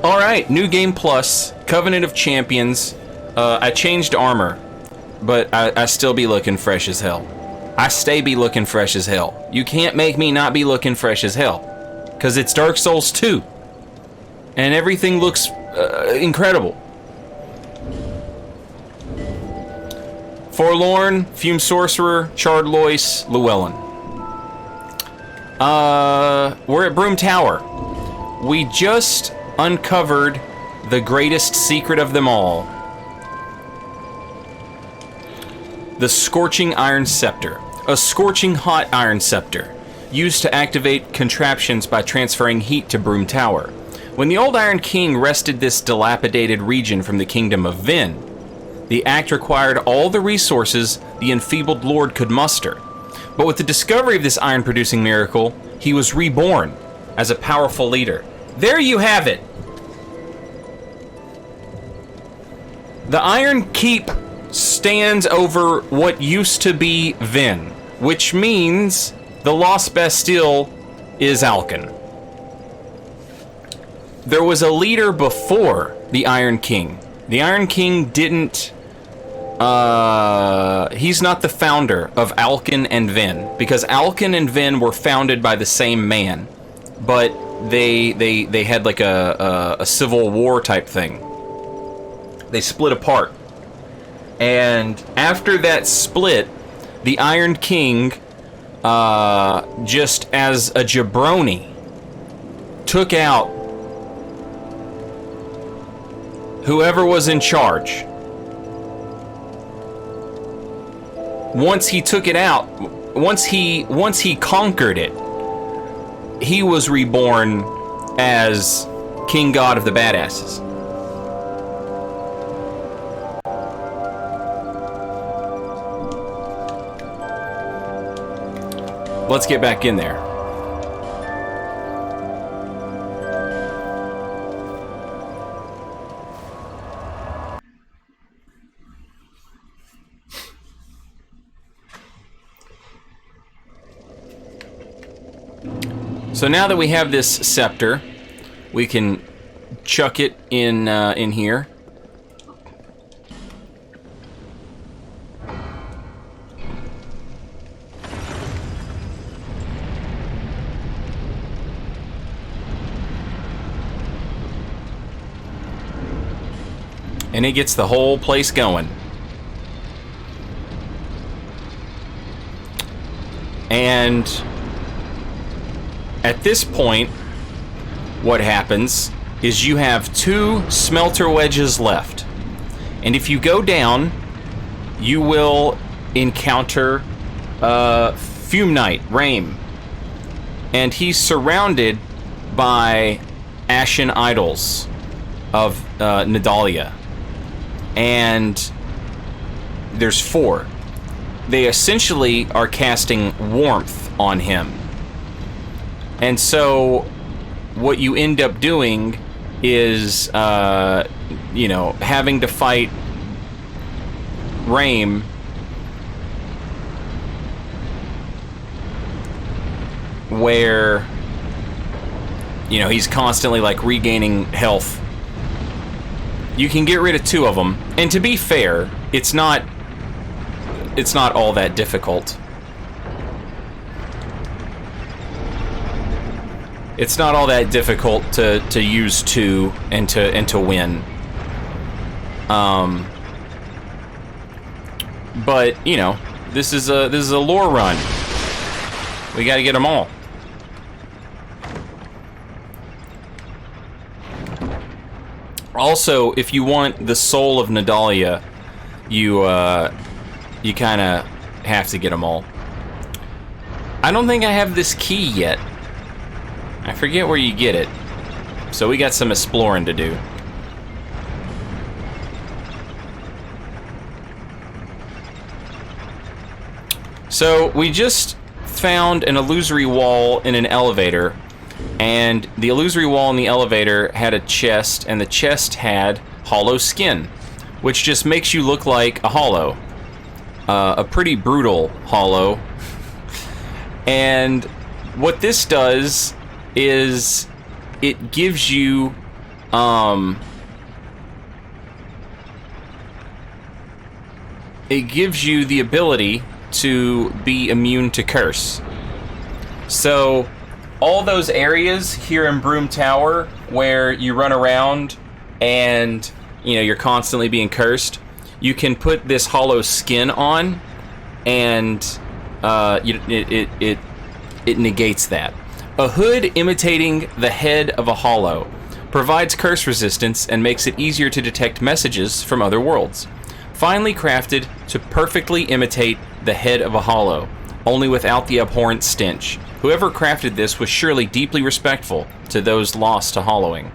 Alright, New Game Plus, Covenant of Champions. I changed armor, but I still be looking fresh as hell. I stay be looking fresh as hell. You can't make me not be looking fresh as hell. Because it's Dark Souls 2. And everything looks incredible. Forlorn, Fume Sorcerer, Charred Lois, Llewellyn. We're at Broom Tower. We just uncovered the greatest secret of them all. The Scorching Iron Scepter. A scorching hot iron scepter, used to activate contraptions by transferring heat to Broom Tower. When the old Iron King wrested this dilapidated region from the kingdom of Vin, the act required all the resources the enfeebled lord could muster. But with the discovery of this iron-producing miracle, he was reborn as a powerful leader. There you have it! The Iron Keep stands over what used to be Vin, which means the Lost Bastille is Alkin. There was a leader before the Iron King. The Iron King didn't... he's not the founder of Alkin and Vin, because Alkin and Vin were founded by the same man, but they had like a civil war type thing. They split apart. And after that split, the Iron King, just as a jabroni, took out whoever was in charge. Once he took it out, once he conquered it, he was reborn as King God of the Badasses. Let's get back in there. So now that we have this scepter, we can chuck it in here. And it gets the whole place going. And at this point, what happens is you have 2 smelter wedges left. And if you go down, you will encounter Fume Knight, Rame. And he's surrounded by ashen idols of Nadalia. And there's 4. They essentially are casting warmth on him. And so what you end up doing is, you know, having to fight Rame where, you know, he's constantly like regaining health. You can get rid of 2 of them, and to be fair, it's not all that difficult. It's not all that difficult to use 2 and to win. But you know, this is a lore run. We got to get them all. Also, if you want the soul of Nadalia, you kind of have to get them all. I don't think I have this key yet. I forget where you get it. So we got some exploring to do. So we just found an illusory wall in an elevator. And the illusory wall in the elevator had a chest, and the chest had hollow skin, which just makes you look like a hollow. A pretty brutal hollow. And what this does is it gives you it gives you the ability to be immune to curse. So all those areas here in Broom Tower where you run around and you're constantly being cursed, you can put this hollow skin on, and it negates that. A hood imitating the head of a hollow provides curse resistance and makes it easier to detect messages from other worlds. Finely crafted to perfectly imitate the head of a hollow, only without the abhorrent stench. Whoever crafted this was surely deeply respectful to those lost to hollowing.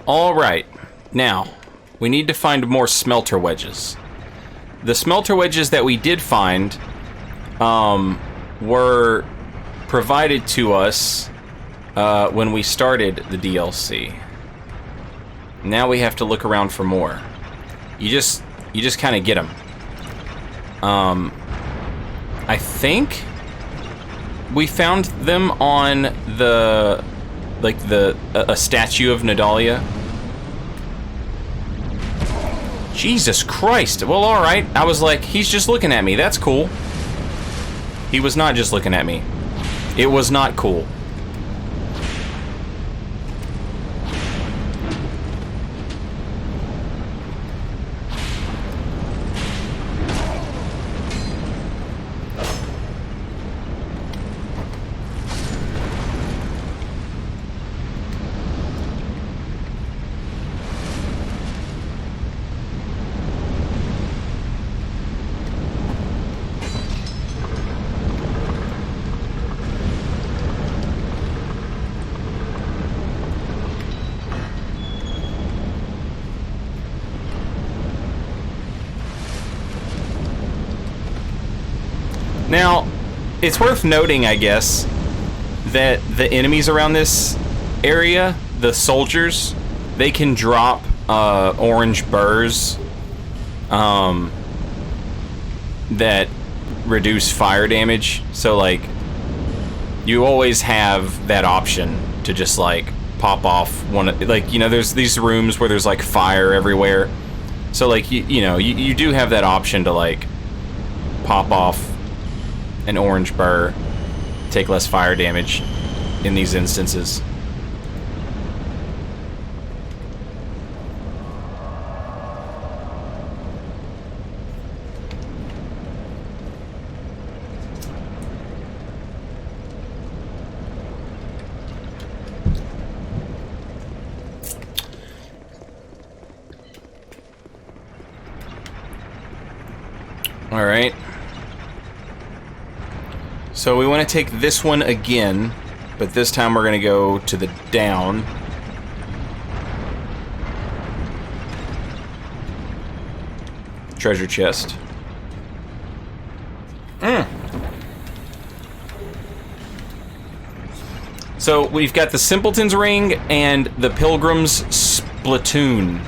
Alright, now, we need to find more smelter wedges. The smelter wedges that we did find were provided to us when we started the DLC. Now we have to look around for more. You just kind of get them. I think we found them on a statue of Nadalia. Jesus Christ. Well, alright. I was like, he's just looking at me. That's cool. He was not just looking at me. It was not cool. Now, it's worth noting, I guess, that the enemies around this area, the soldiers, they can drop orange burrs that reduce fire damage. So, like, you always have that option to just, like, pop off one of, like, there's these rooms where there's, like, fire everywhere. So, like, you do have that option to, like, pop off an orange burr, take less fire damage in these instances. All right. So we want to take this one again, but this time we're going to go to the down. Treasure chest. So we've got the Simpletons Ring and the Pilgrim's Splatoon.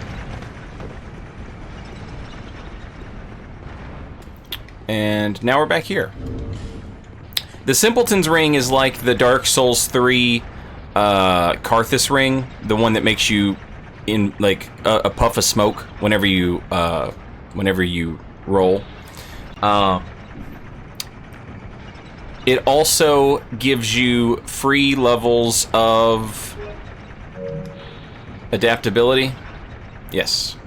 And now we're back here. The Simpleton's Ring is like the Dark Souls 3 Karthus ring, the one that makes you in like a puff of smoke whenever you roll. It also gives you free levels of adaptability. Yes.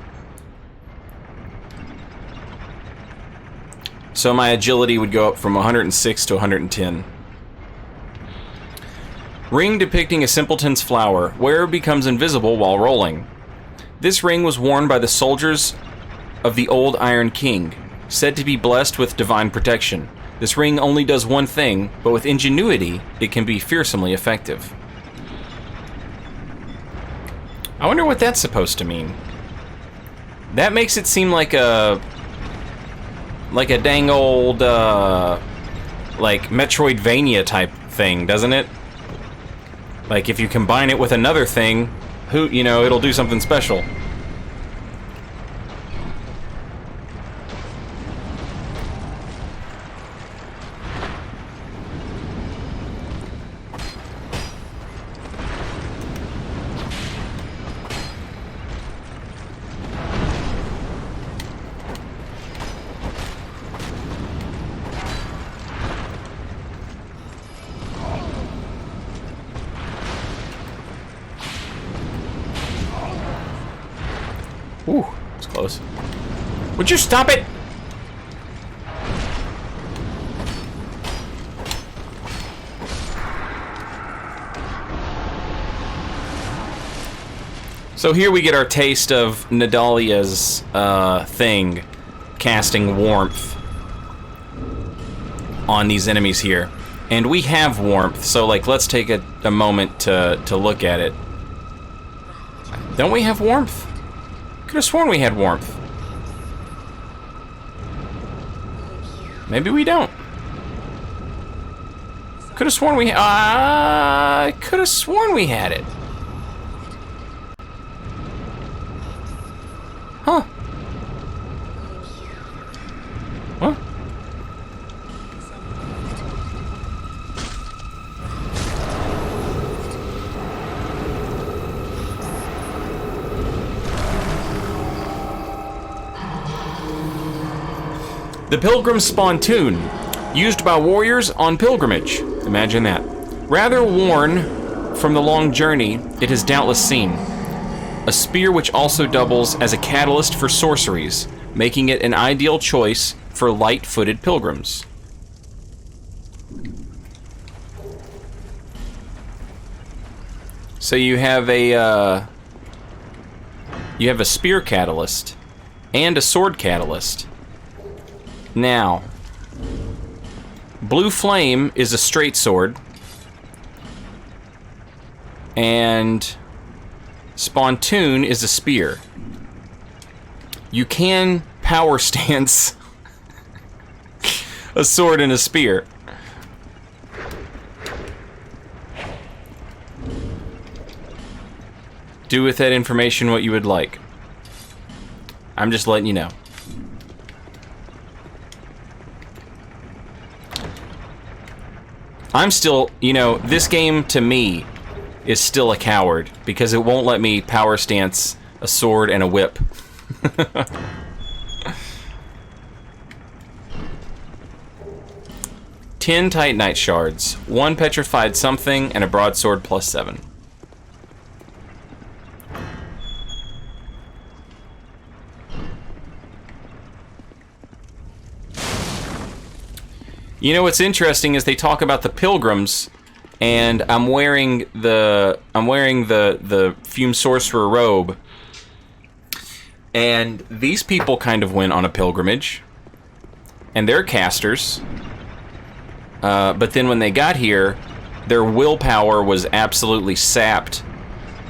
So my agility would go up from 106 to 110. Ring depicting a simpleton's flower. Wearer becomes invisible while rolling. This ring was worn by the soldiers of the old Iron King. said to be blessed with divine protection. This ring only does one thing, but with ingenuity, it can be fearsomely effective. I wonder what that's supposed to mean. That makes it seem like a dang old, like Metroidvania type thing, doesn't it? Like if you combine it with another thing, it'll do something special. Ooh, it's close. Would you stop it? So here we get our taste of Nadalia's thing, casting warmth on these enemies here. And we have warmth, so like let's take a moment to look at it. Don't we have warmth? Could have sworn we had warmth. Maybe we don't. Could have sworn we could have sworn we had it. Huh. What? The Pilgrim's Spontoon, used by warriors on pilgrimage. Imagine that. Rather worn from the long journey it has doubtless seen. A spear which also doubles as a catalyst for sorceries, making it an ideal choice for light-footed pilgrims. So you have a spear catalyst and a sword catalyst. Now, Blue Flame is a straight sword, and Spontoon is a spear. You can power stance a sword and a spear. Do with that information what you would like. I'm just letting you know. I'm still, this game to me is still a coward because it won't let me power stance a sword and a whip. 10 Titanite shards, 1 petrified something, and a broadsword +7. What's interesting is they talk about the pilgrims, and I'm wearing the Fume Sorcerer robe, and these people kind of went on a pilgrimage, and they're casters. But then when they got here, their willpower was absolutely sapped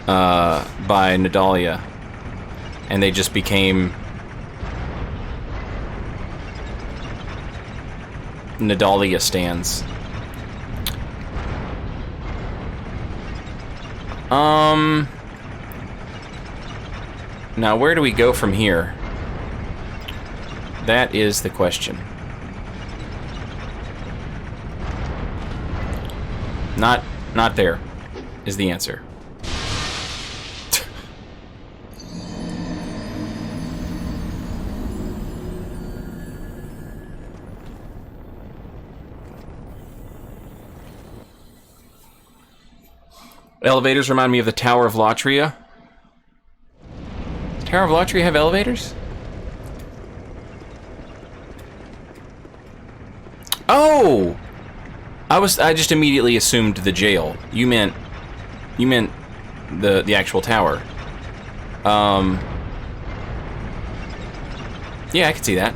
by Nadalia, and they just became Nadalia stands. Now where do we go from here? That is the question. Not there is the answer. Elevators remind me of the Tower of Latria. Does Tower of Latria have elevators? Oh! I just immediately assumed the jail. You meant the actual tower. Yeah, I can see that.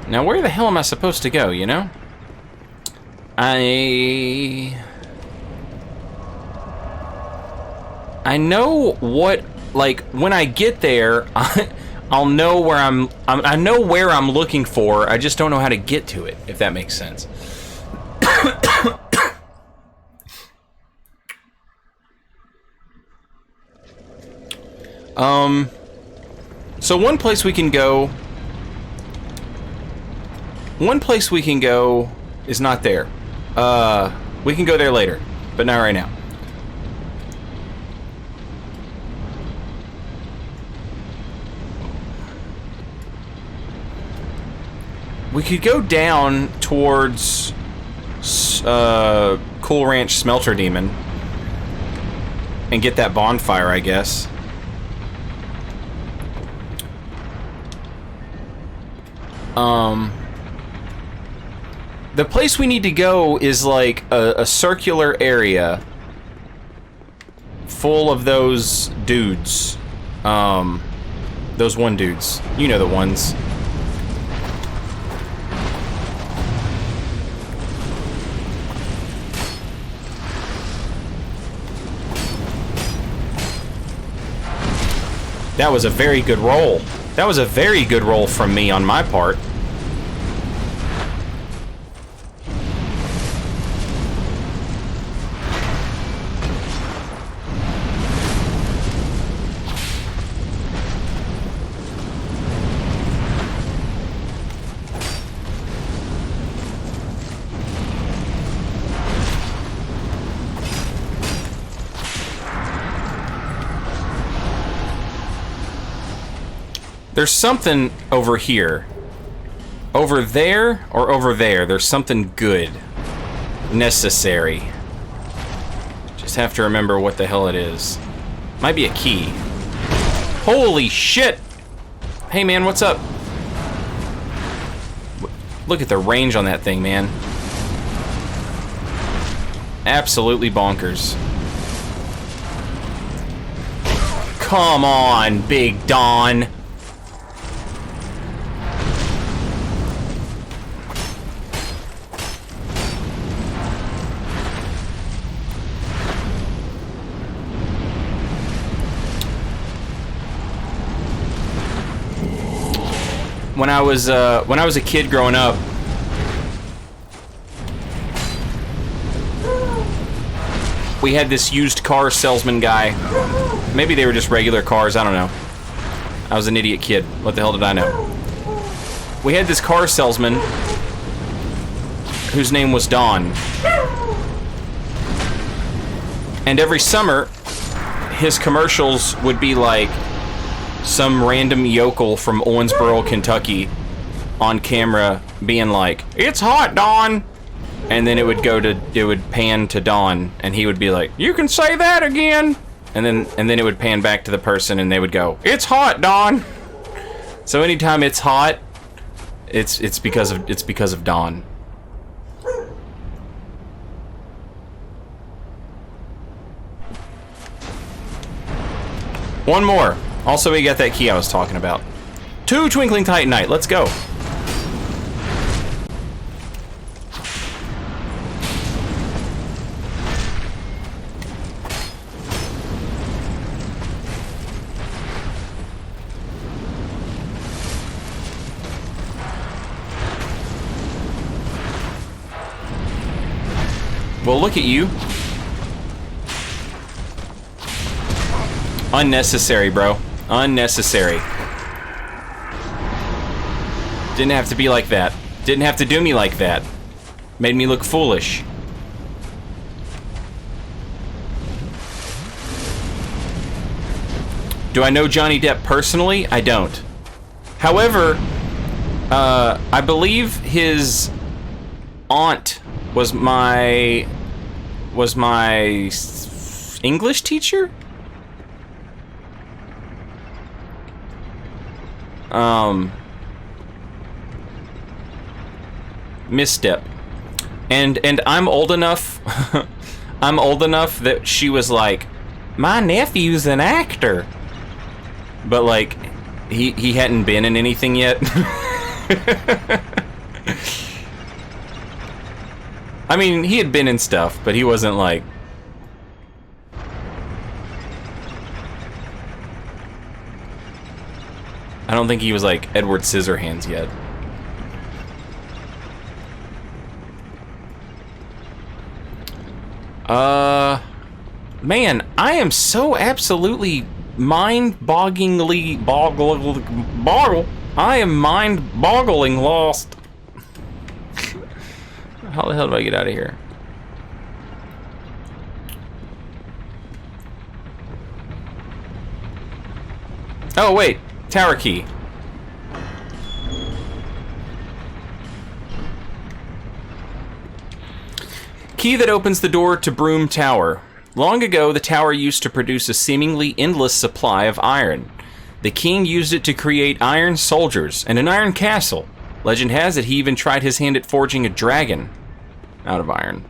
Now, where the hell am I supposed to go, you know? I know what, like, when I get there, I'll know where I know where I'm looking for, I just don't know how to get to it, if that makes sense. So one place we can go is not there. We can go there later, but not right now. We could go down towards Cool Ranch Smelter Demon and get that bonfire, I guess. The place we need to go is like a circular area full of those dudes. Those one dudes. You know the ones. That was a very good roll. That was a very good roll from me on my part. There's something over here. Over there or over there. There's something good. Necessary. Just have to remember what the hell it is. Might be a key. Holy shit! Hey man, what's up? Look at the range on that thing, man. Absolutely bonkers. Come on, Big Don. When I was a kid growing up, we had this used car salesman guy. Maybe they were just regular cars, I don't know. I was an idiot kid. What the hell did I know? We had this car salesman whose name was Don. And every summer, his commercials would be like some random yokel from Owensboro, Kentucky on camera being like, "It's hot, Don." And then it would pan to Don and he would be like, "You can say that again." And then it would pan back to the person and they would go, "It's hot, Don." So anytime it's hot, it's because of Don. One more. Also, we got that key I was talking about. 2 Twinkling Titanite. Let's go. Well, look at you. Unnecessary, bro. Unnecessary. Didn't have to be like that. Didn't have to do me like that. Made me look foolish. Do I know Johnny Depp personally? I don't. However, I believe his aunt was my English teacher? Misstep. And I'm old enough I'm old enough that she was like, "My nephew's an actor." But like he hadn't been in anything yet. I mean, he had been in stuff, but he wasn't like... I don't think he was like Edward Scissorhands yet. Man, I am so absolutely mind-bogglingly I am mind-boggling lost. How the hell do I get out of here? Oh wait, tower key. Key that opens the door to Broom Tower. Long ago, the tower used to produce a seemingly endless supply of iron. The king used it to create iron soldiers and an iron castle. Legend has it he even tried his hand at forging a dragon out of iron.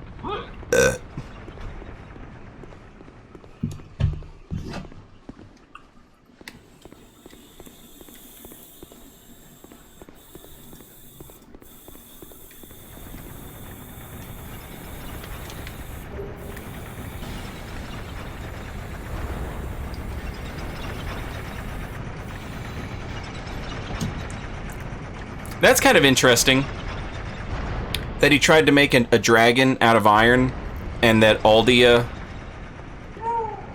That's kind of interesting. That he tried to make a dragon out of iron, and that Aldia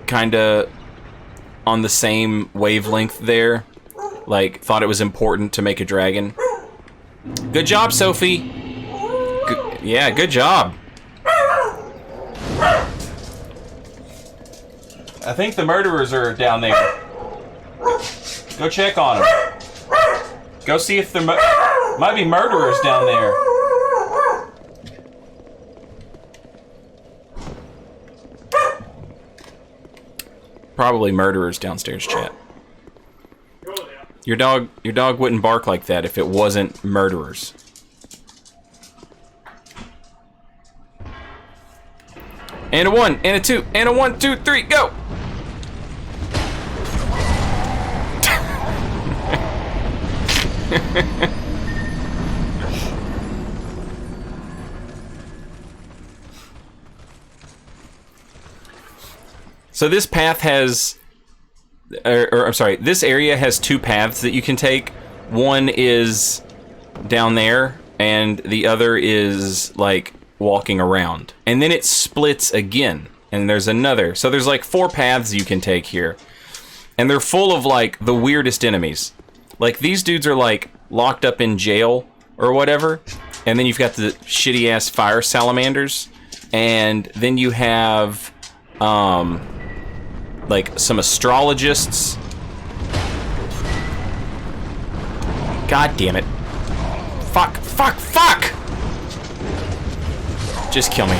kind of on the same wavelength there, like thought it was important to make a dragon. Good job, Sophie. Yeah, good job. I think the murderers are down there. Go check on them. Go see if there might be murderers down there. Probably murderers downstairs, chat. Your dog wouldn't bark like that if it wasn't murderers. And a 1, and a 2, and a 1, 2, 3, go! So this path has, or I'm sorry, this area has 2 paths that you can take. One is down there, and the other is like walking around. And then it splits again, and there's another. So there's like 4 paths you can take here. And they're full of like the weirdest enemies. Like these dudes are like locked up in jail or whatever. And then you've got the shitty ass fire salamanders. And then you have like some astrologists. God damn it. Fuck, fuck, fuck! Just kill me.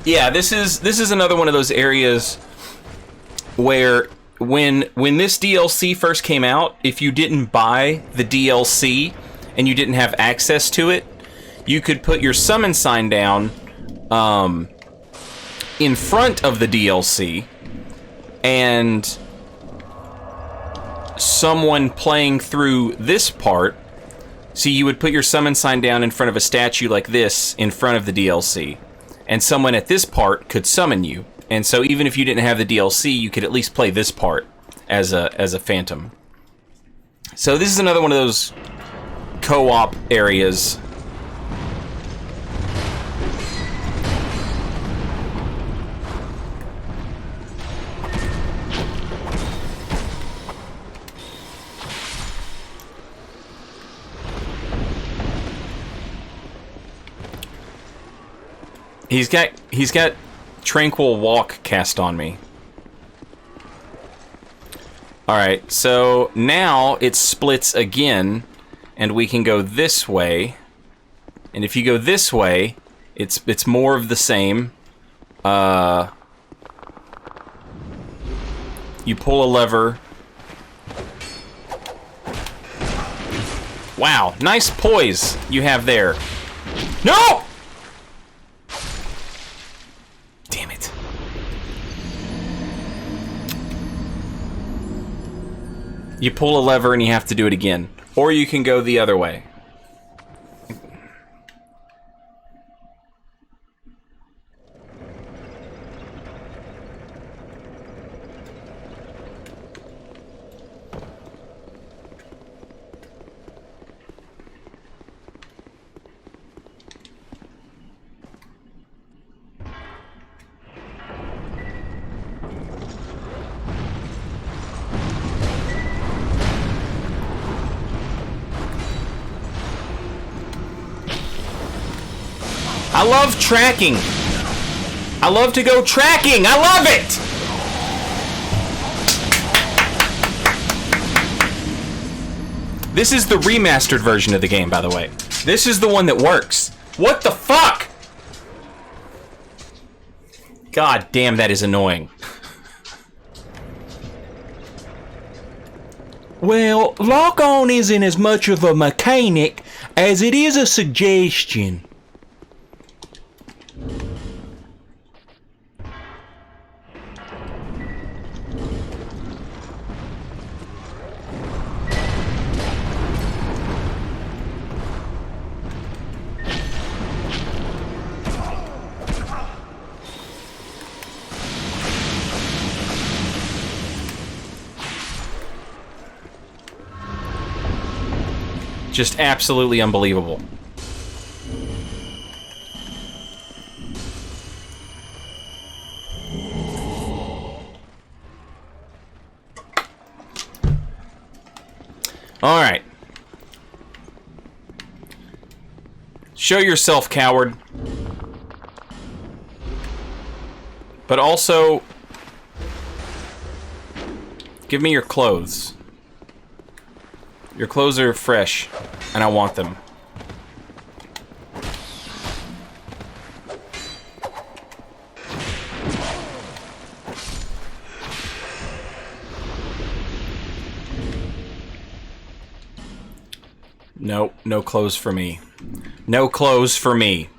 Yeah, this is another one of those areas where when this DLC first came out, if you didn't buy the DLC and you didn't have access to it, you could put your summon sign down in front of the DLC, and someone playing through this part, so you would put your summon sign down in front of a statue like this in front of the DLC, and someone at this part could summon you. And so even if you didn't have the DLC, you could at least play this part as a phantom. So this is another one of those co-op areas. He's got Tranquil Walk cast on me. Alright, so now it splits again, and we can go this way. And if you go this way, it's more of the same. You pull a lever. Wow, nice poise you have there. No! Damn it. You pull a lever and you have to do it again. Or you can go the other way. I love tracking. I love to go tracking. I love it. This is the remastered version of the game, by the way. This is the one that works. What the fuck? God damn, that is annoying. Well, lock-on isn't as much of a mechanic as it is a suggestion. Just absolutely unbelievable. All right. Show yourself, coward. But also, give me your clothes. Your clothes are fresh, and I want them. Nope, no clothes for me. No clothes for me.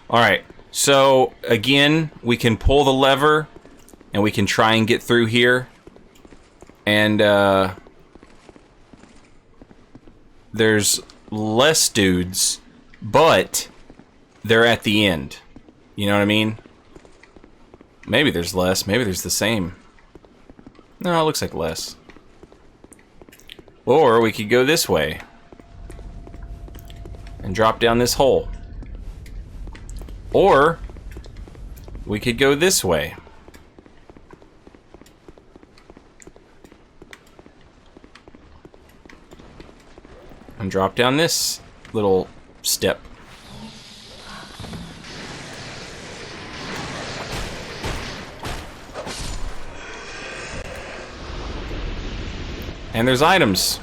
Alright, so again, we can pull the lever, and we can try and get through here. And, there's less dudes, but they're at the end. You know what I mean? Maybe there's less, maybe there's the same. No, it looks like less. Or we could go this way and drop down this hole. Or we could go this way. And drop down this little step. And there's items.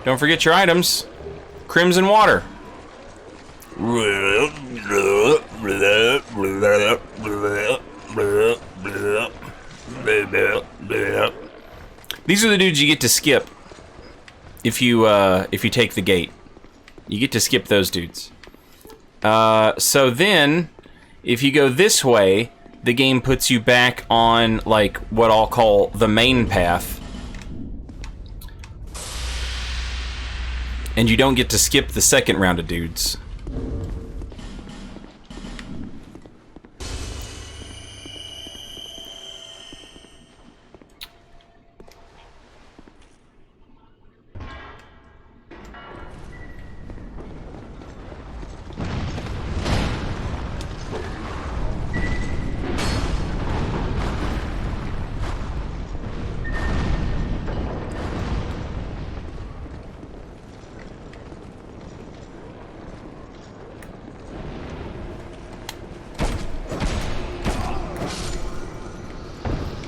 Don't forget your items. Crimson water. These are the dudes you get to skip. If you take the gate, you get to skip those dudes. So then, if you go this way, the game puts you back on, like, what I'll call the main path. And you don't get to skip the second round of dudes.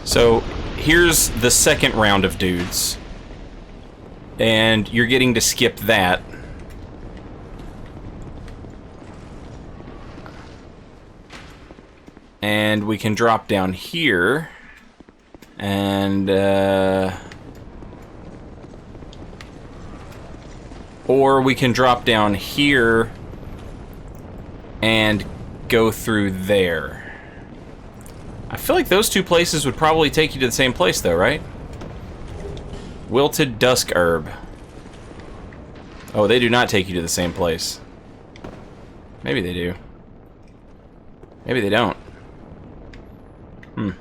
So, here's the second round of dudes. And you're getting to skip that. And we can drop down here. And, or we can drop down here and go through there. I feel like those two places would probably take you to the same place, though, right? Wilted Dusk Herb. Oh, they do not take you to the same place. Maybe they do. Maybe they don't. Hmm.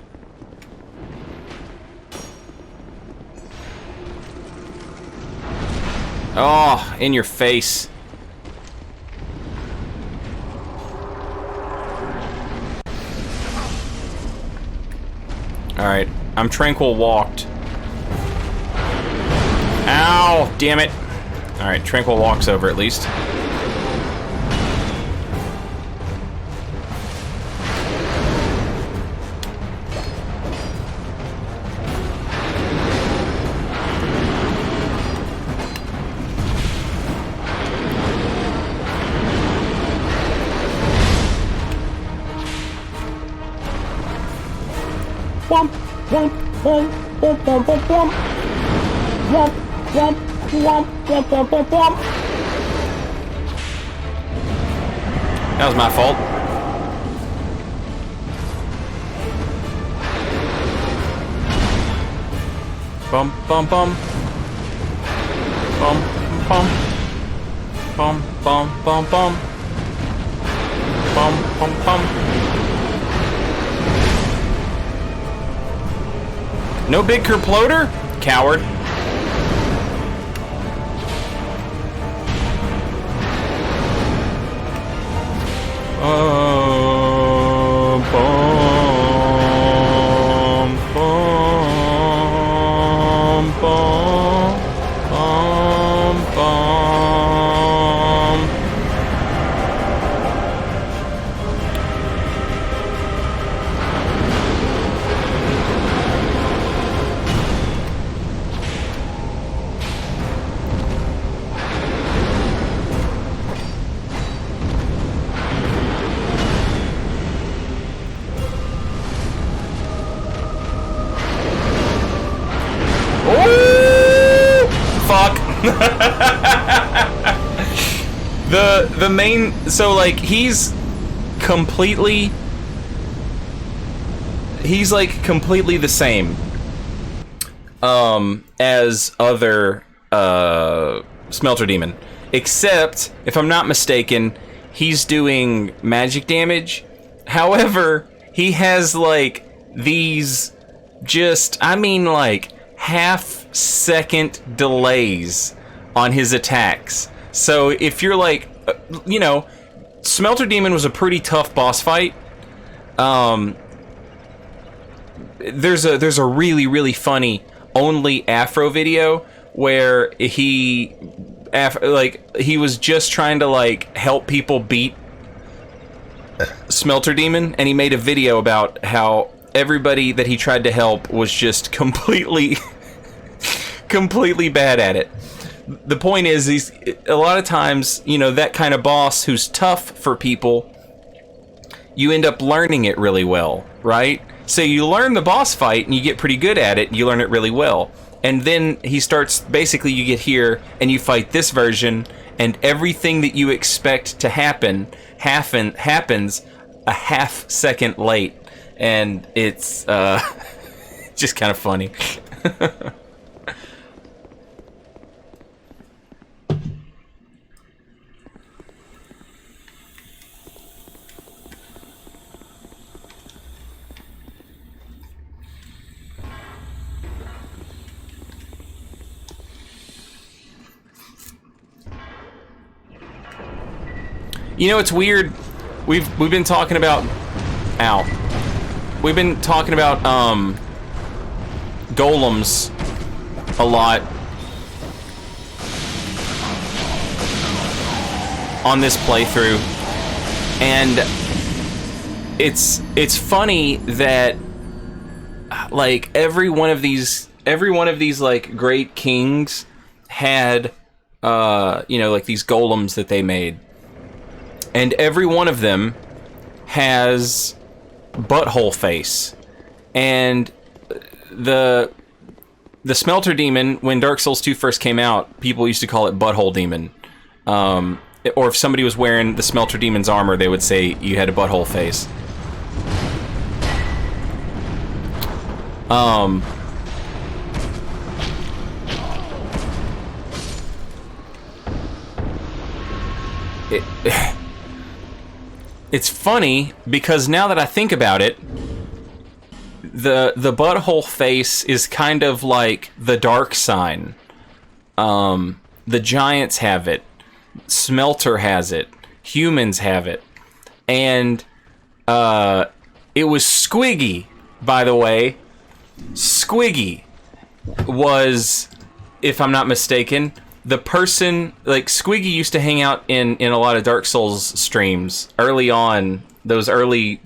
Oh, in your face. Alright, I'm tranquil walked. Ow! Damn it! Alright, tranquil walks over at least. Womp, womp, womp, womp, womp, womp, womp. Womp, womp, womp, womp, womp, womp, womp. That was my fault. Bum, bum, bum. Bum, bum. Bum, bum, bum, bum. Bum, bum, bum. No big kerploder? Coward. Bum, bum, bum, bum, bum. Fuck. The main, so like he's like completely the same as other Smelter Demon, except if I'm not mistaken he's doing magic damage. However, he has like these just, I mean like half-second delays on his attacks. So if you're like, you know, Smelter Demon was a pretty tough boss fight. There's a really funny only Afro video where he was just trying to like help people beat Smelter Demon, and he made a video about how everybody that he tried to help was just completely bad at it. The point is, a lot of times, you know, that kind of boss who's tough for people, you end up learning it really well, right? So you learn the boss fight and you get pretty good at it, and you learn it really well. And then he starts, basically you get here and you fight this version, and everything that you expect to happen happens a half-second late. And it's just kind of funny. You know, it's weird. We've been talking about We've been talking about golems a lot on this playthrough, and it's funny that like every one of these like great kings had you know, like these golems that they made, and every one of them has butthole face. And the Smelter Demon, when Dark Souls 2 first came out, people used to call it Butthole Demon. Or if somebody was wearing the Smelter Demon's armor, they would say you had a butthole face. it's funny because now that I think about it, the butthole face is kind of like the dark sign. The giants have it. Smelter has it. Humans have it. And it was Squiggy, by the way. Squiggy was, if I'm not mistaken, the person, like, Squiggy used to hang out in a lot of Dark Souls streams early on, those early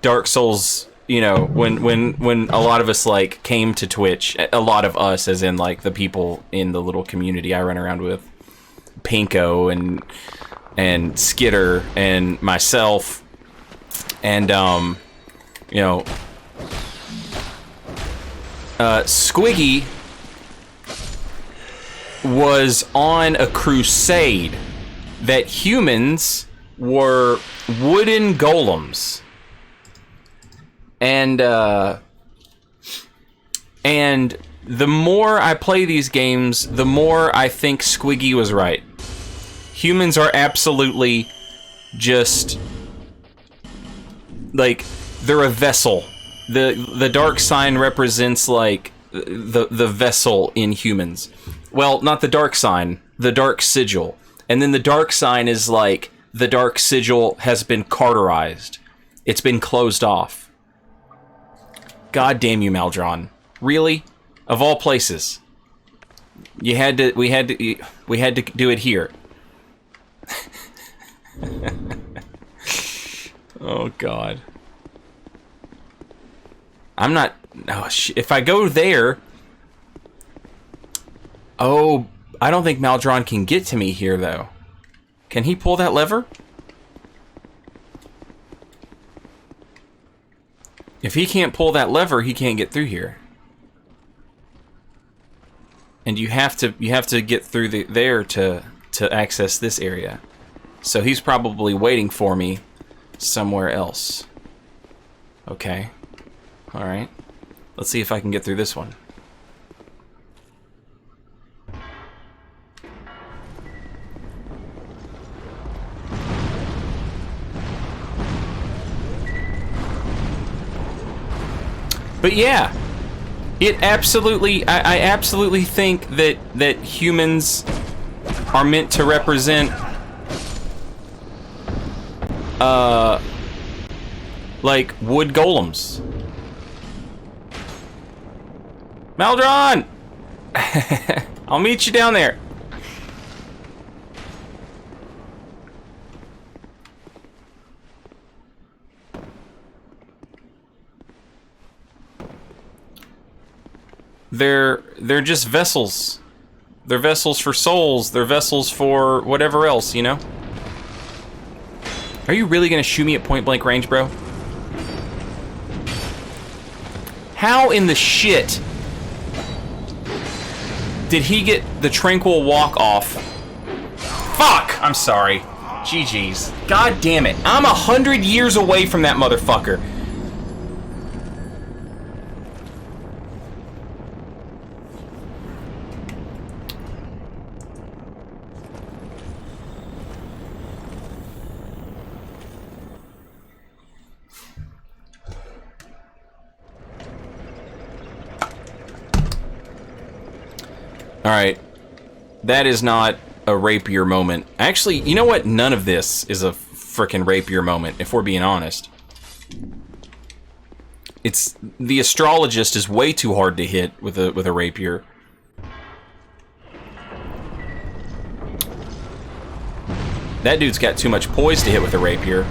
Dark Souls, you know, when a lot of us, like, came to Twitch. A lot of us, as in, like, the people in the little community I run around with. Pinko and Skitter and myself and, you know, Squiggy was on a crusade that humans were wooden golems. And the more I play these games, the more I think Squiggy was right. Humans are absolutely just, like, they're a vessel. The dark sign represents, like, the vessel in humans. Well, not the dark sign, the dark sigil. And then the dark sign is like, the dark sigil has been cauterized. It's been closed off. God damn you, Maldron. Really? Of all places. We had to do it here. Oh, God. I'm not... Oh, if I go there... Oh, I don't think Maldron can get to me here, though. Can he pull that lever? If he can't pull that lever, he can't get through here. And you have to get through there to access this area. So he's probably waiting for me somewhere else. Okay. Alright. Let's see if I can get through this one. But yeah, it absolutely, I absolutely think that humans are meant to represent, like, wood golems. Maldron! I'll meet you down there. They're just vessels. They're vessels for souls. They're vessels for whatever else, you know? Are you really gonna shoot me at point blank range, bro? How in the shit did he get the tranquil walk off? Fuck! I'm sorry. GG's. God damn it. I'm 100 years away from that motherfucker. Alright, that is not a rapier moment. Actually, you know what? None of this is a frickin' rapier moment, if we're being honest. It's... the astrologist is way too hard to hit with a rapier. That dude's got too much poise to hit with a rapier.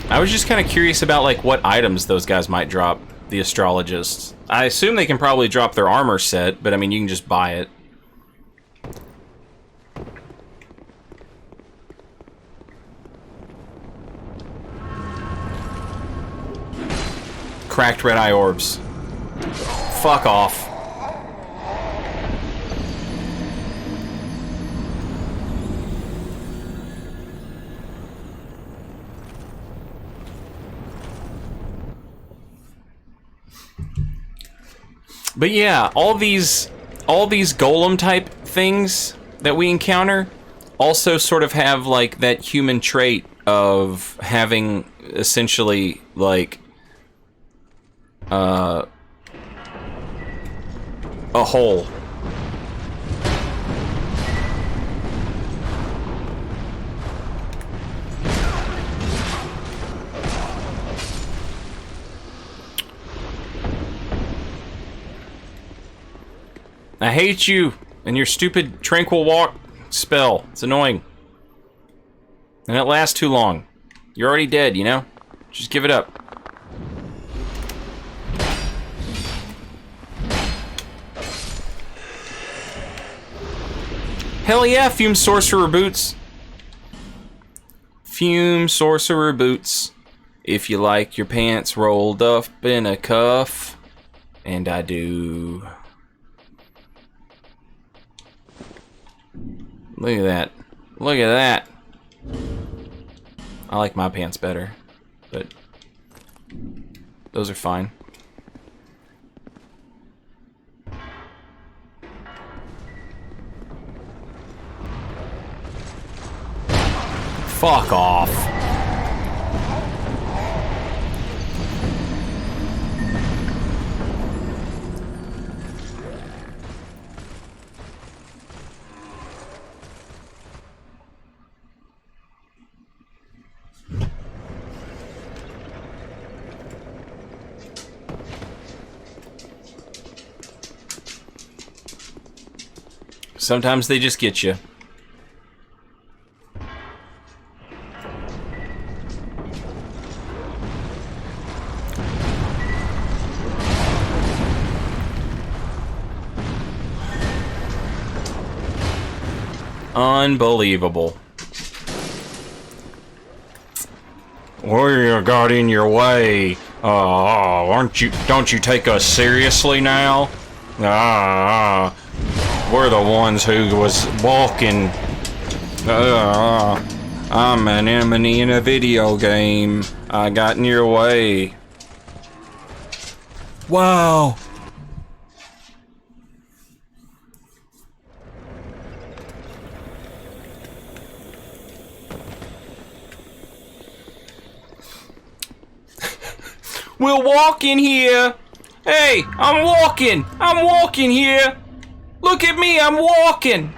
I was just kind of curious about, like, what items those guys might drop, the astrologists. I assume they can probably drop their armor set, but I mean, you can just buy it. Cracked Red Eye Orbs. Fuck off. But yeah, all these golem type things that we encounter also sort of have like that human trait of having essentially like a hole. I hate you and your stupid tranquil walk spell. It's annoying. And it lasts too long. You're already dead, you know? Just give it up. Hell yeah, Fume Sorcerer Boots. Fume Sorcerer Boots. If you like your pants rolled up in a cuff. And I do. Look at that. Look at that. I like my pants better, but those are fine. Fuck off. Sometimes they just get you. Unbelievable. What you got in your way? Don't you take us seriously now? We're the ones who was walking. I'm an enemy in a video game. I got in your way. Wow. We'll walk in here. Hey, I'm walking here. Look at me, I'm walking.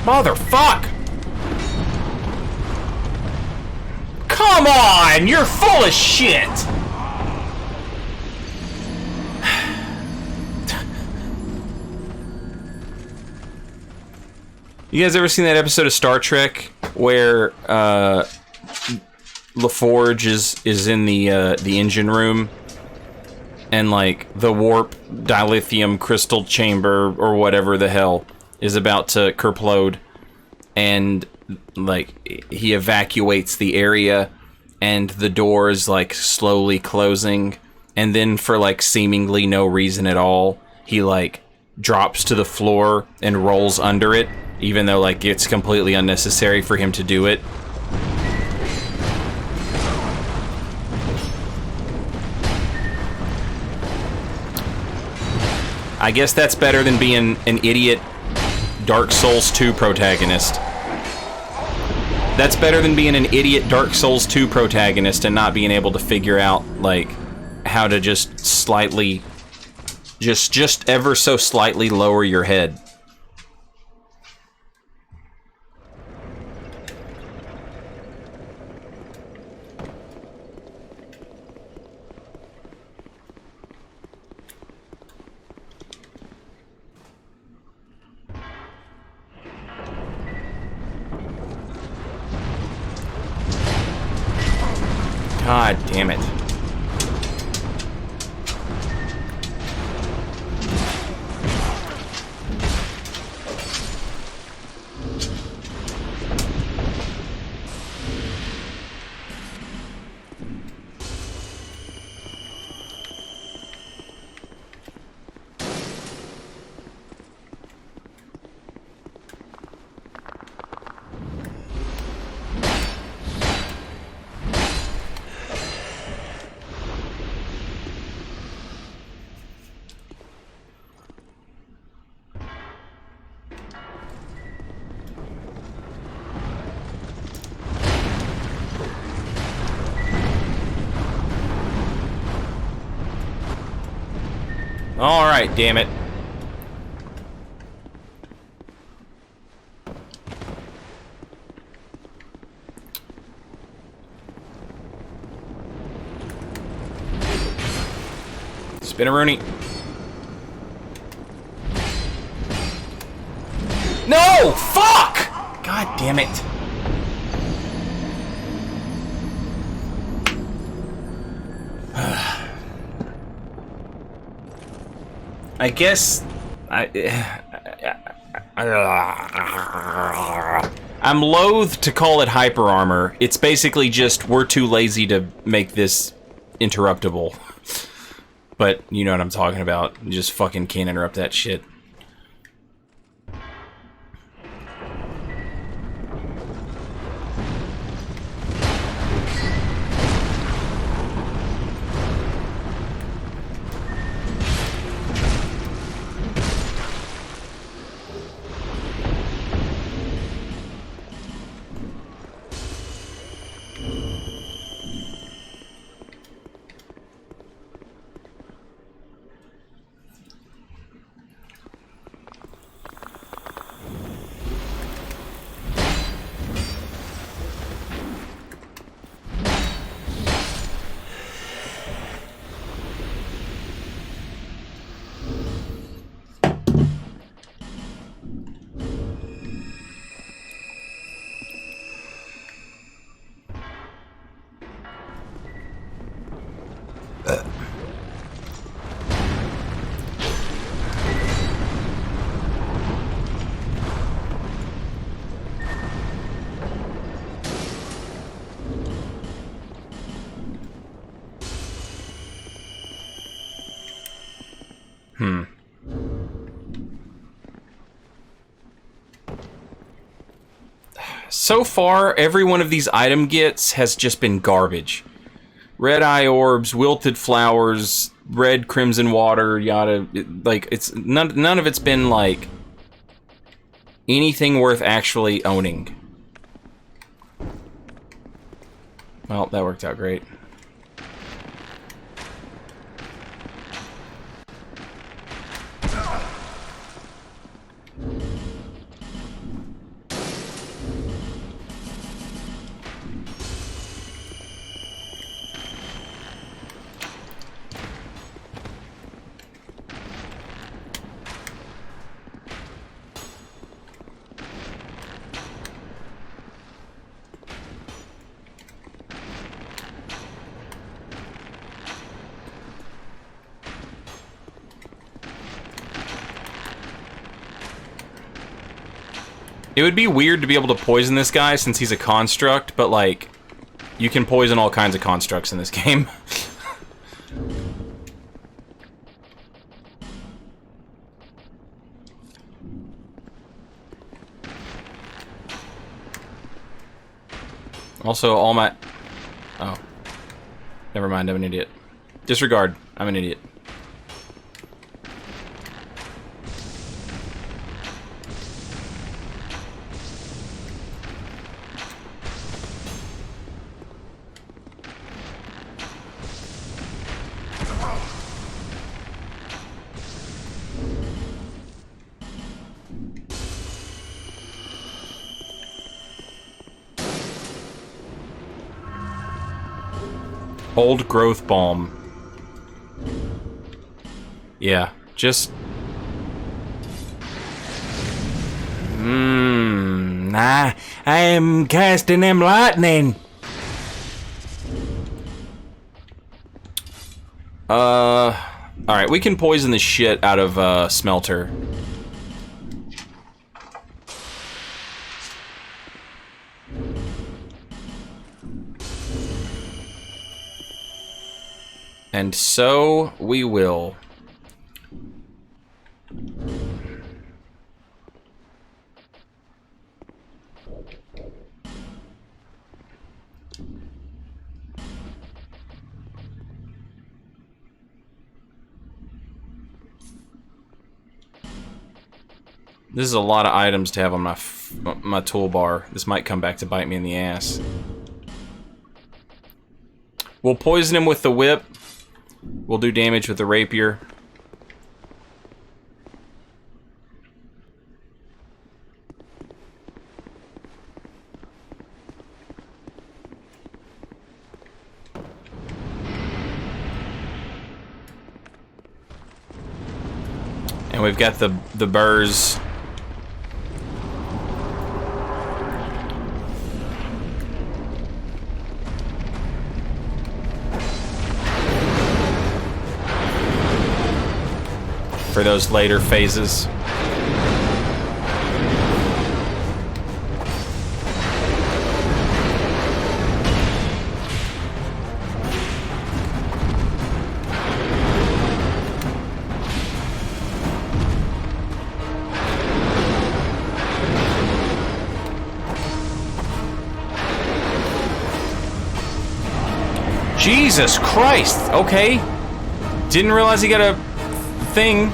Motherfuck! Come on! You're full of shit! You guys ever seen that episode of Star Trek where LaForge is in the engine room and like the warp dilithium crystal chamber or whatever the hell is about to kerplode, and like he evacuates the area and the door is like slowly closing and then for like seemingly no reason at all, he like drops to the floor and rolls under it, even though like it's completely unnecessary for him to do it. I guess that's better than being an idiot Dark Souls 2 protagonist. That's better than being an idiot Dark Souls 2 protagonist and not being able to figure out, like, how to just slightly, just ever so slightly lower your head. God damn it. Alright, damn it. Spinneroonie. No! Fuck! God damn it. I guess I'm loath to call it hyper armor. It's basically just we're too lazy to make this interruptible. But you know what I'm talking about. You just fucking can't interrupt that shit. So far, every one of these item gets has just been garbage. Red Eye Orbs, wilted flowers, red crimson water, yada. Like, it's none of it's been like anything worth actually owning. Well, that worked out great. It would be weird to be able to poison this guy since he's a construct, but like, you can poison all kinds of constructs in this game. Also, all my... Oh. Never mind, I'm an idiot. Disregard. I'm an idiot. Old growth balm. Yeah, just... I am casting them lightning. Alright, we can poison the shit out of, Smelter. And so we will. This is a lot of items to have on my toolbar. This might come back to bite me in the ass. We'll poison him with the whip. We'll do damage with the rapier. And we've got the burrs. For those later phases. Jesus Christ! Okay. Didn't realize he got a thing.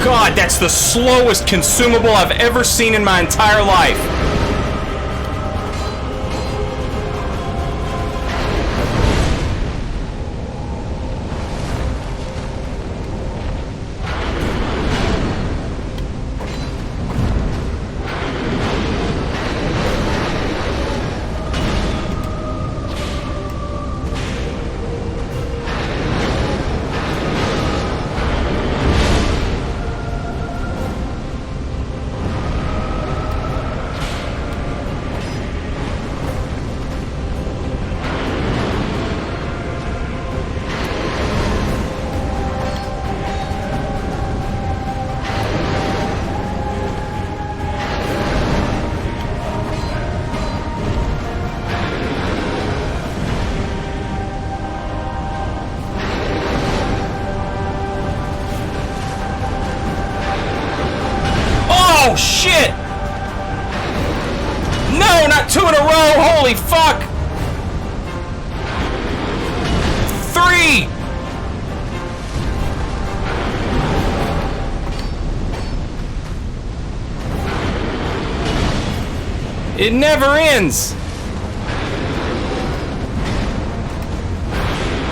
God, that's the slowest consumable I've ever seen in my entire life. Oh, shit! No, not 2 in a row! Holy fuck! 3! It never ends!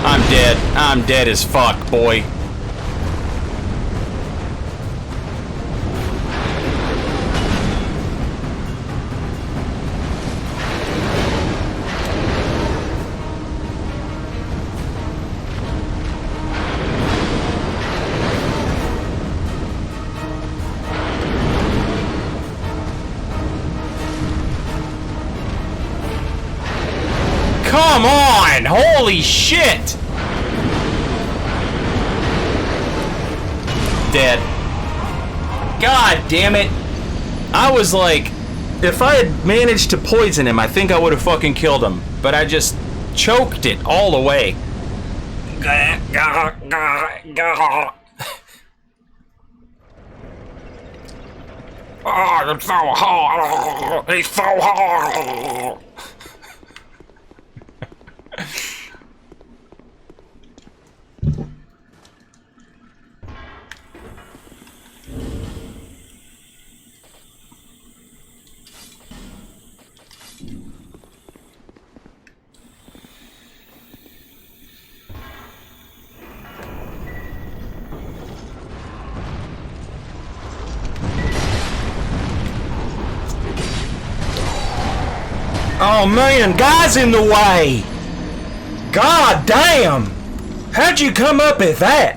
I'm dead. I'm dead as fuck, boy. come on! Holy shit! Dead. God damn it. I was like, if I had managed to poison him, I think I would have fucking killed him. But I just choked it all away. Oh, it's so hard. He's so hard. Oh man, guy's in the way! God damn! How'd you come up with that?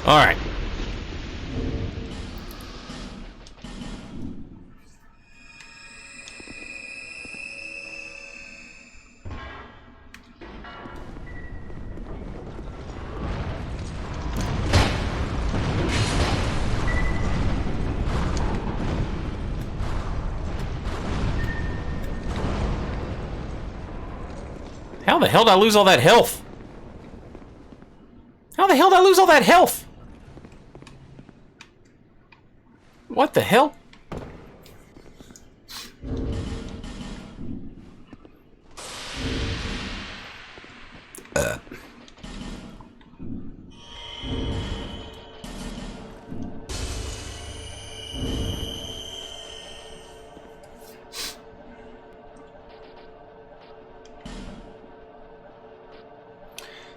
All right. How the hell did I lose all that health? How the hell did I lose all that health? What the hell?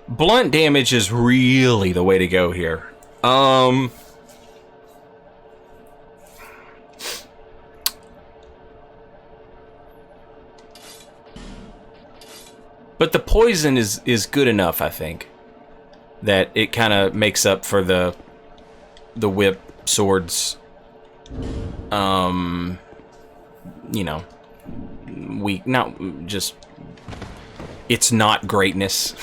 Blunt damage is really the way to go here. But the poison is good enough, I think, that it kind of makes up for the whip swords. You know, weak. Not just. It's not greatness.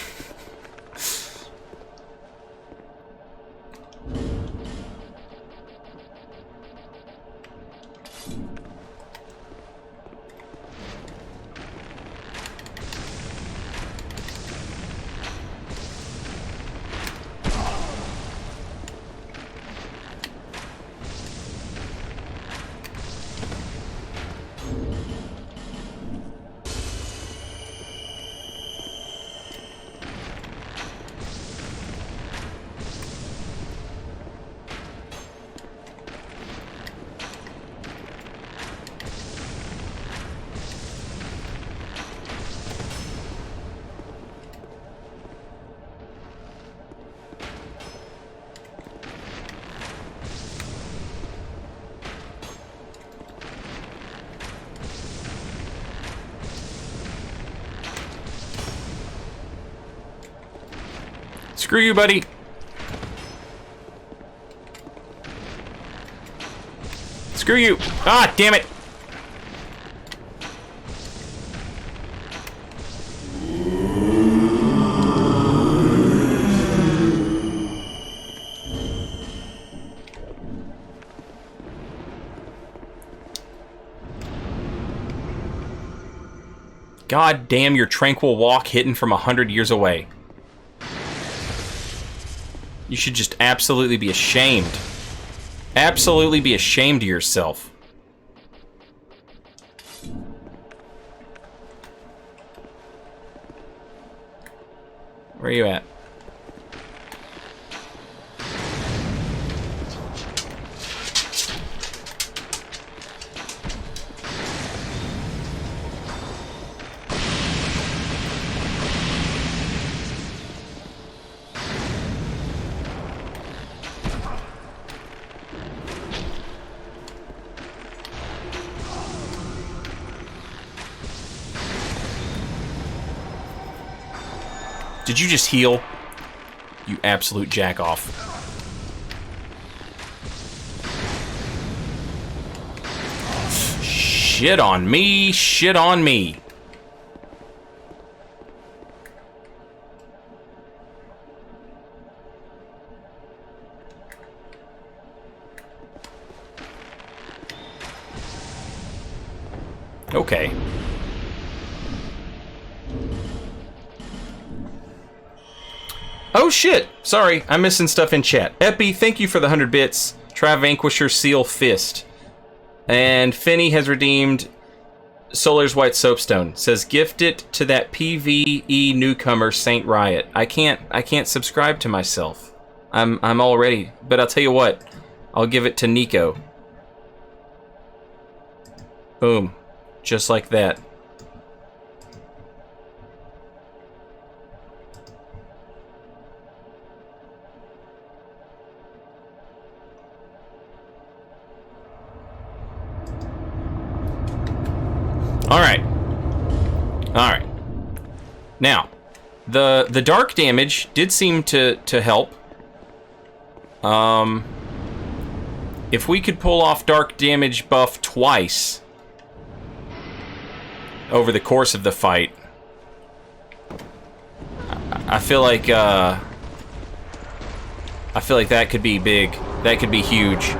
Screw you, buddy. Screw you. Ah, damn it. God damn your tranquil walk hidden from 100 years away. You should just absolutely be ashamed. Absolutely be ashamed of yourself. Where are you at? Did you just heal? You absolute jack-off. Shit on me, shit on me. Okay. Oh shit! Sorry, I'm missing stuff in chat. Epi, thank you for the 100 bits. Try Vanquisher Seal Fist. And Finney has redeemed Solar's White Soapstone. Says gift it to that PvE newcomer Saint Riot. I can't subscribe to myself. I'm already, but I'll tell you what. I'll give it to Nico. Boom. Just like that. Alright. Now, the dark damage did seem to help. If we could pull off dark damage buff twice over the course of the fight, I feel like that could be big. That could be huge.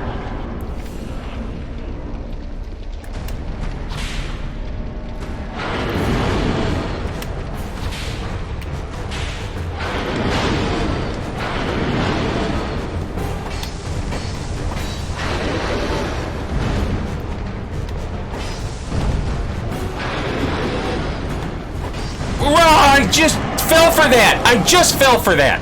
I just fell for that! I just fell for that!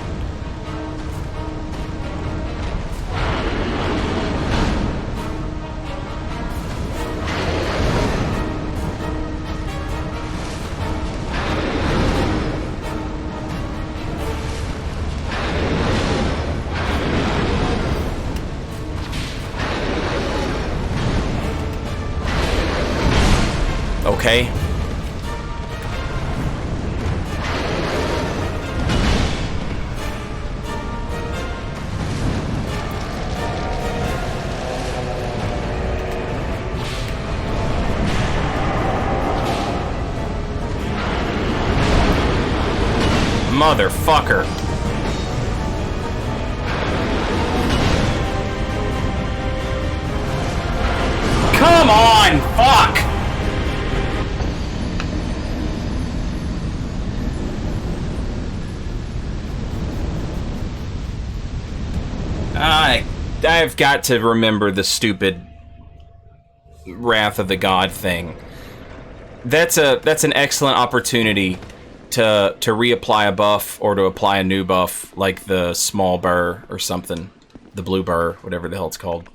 Okay. Motherfucker. Come on, fuck! I've got to remember the stupid Wrath of the God thing. That's an excellent opportunity to reapply a buff or to apply a new buff, like the small burr or something. The blue burr, whatever the hell it's called.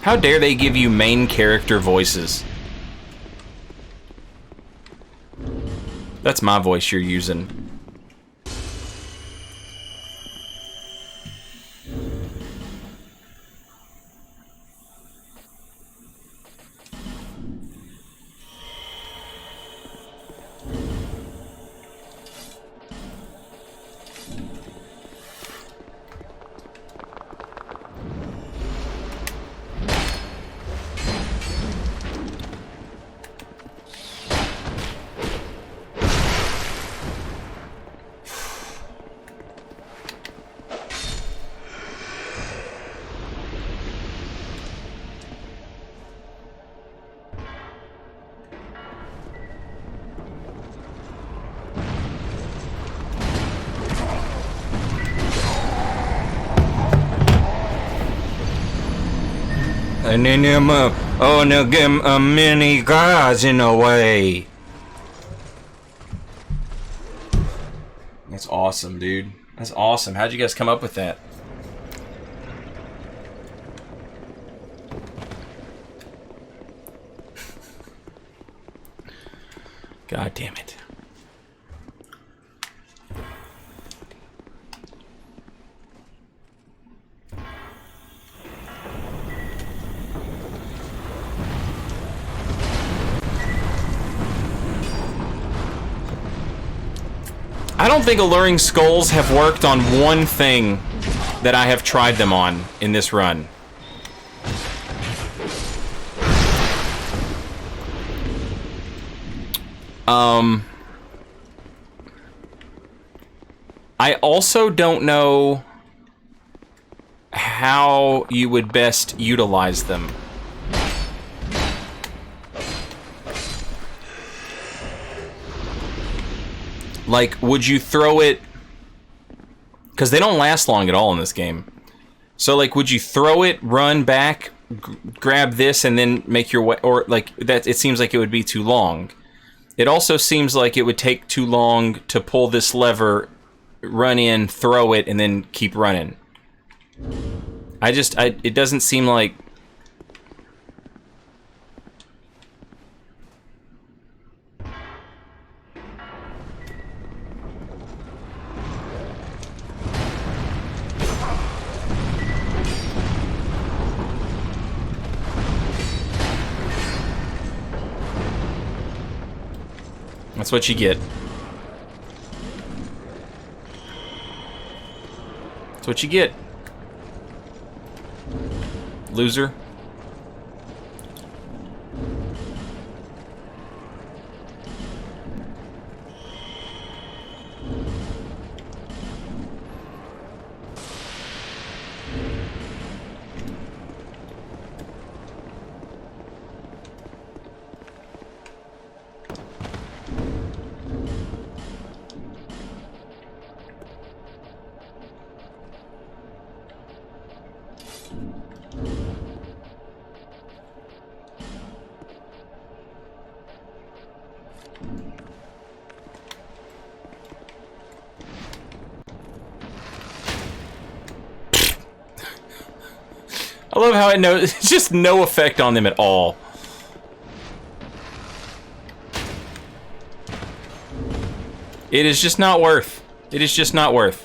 How dare they give you main character voices? That's my voice you're using. And then them, many guys in the way. That's awesome, dude. That's awesome. How'd you guys come up with that? God damn it. I don't think alluring skulls have worked on one thing that I have tried them on in this run. I also don't know how you would best utilize them. Like, would you throw it... Because they don't last long at all in this game. So, like, would you throw it, run back, grab this, and then make your way... Or, like, that? It seems like it would be too long. It also seems like it would take too long to pull this lever, run in, throw it, and then keep running. It doesn't seem like... That's what you get. That's what you get. Loser. I love how it knows it's just no effect on them at all. It is just not worth. It is just not worth.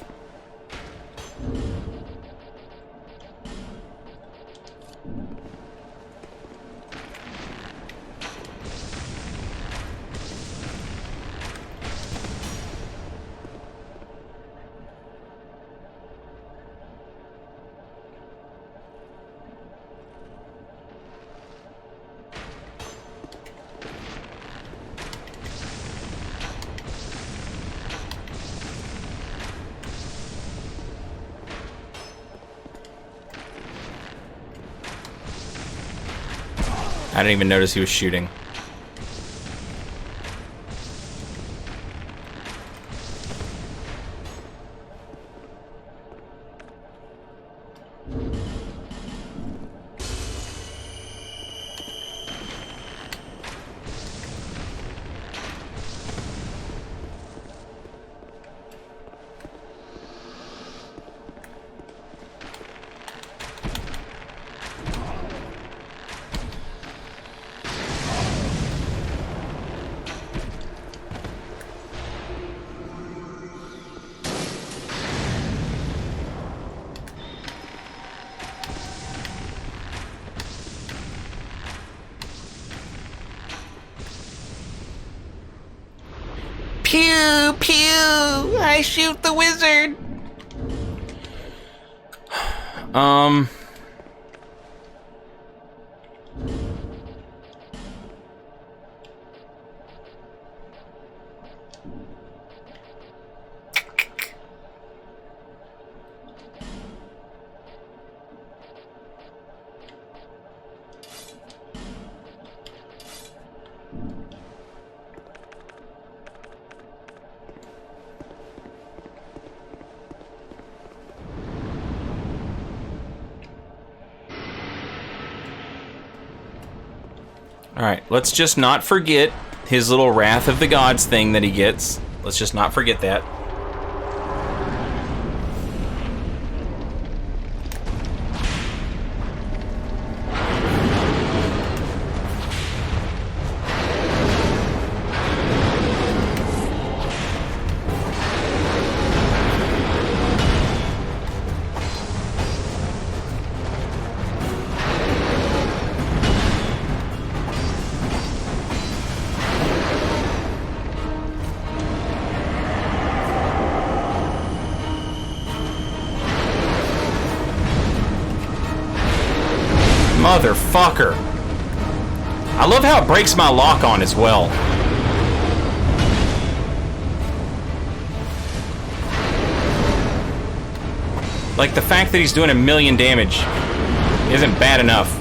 I didn't even notice he was shooting. Pew, pew! I shoot the wizard! Alright, let's just not forget his little Wrath of the Gods thing that he gets. Let's just not forget that. Motherfucker. I love how it breaks my lock on as well. Like, the fact that he's doing 1,000,000 damage isn't bad enough.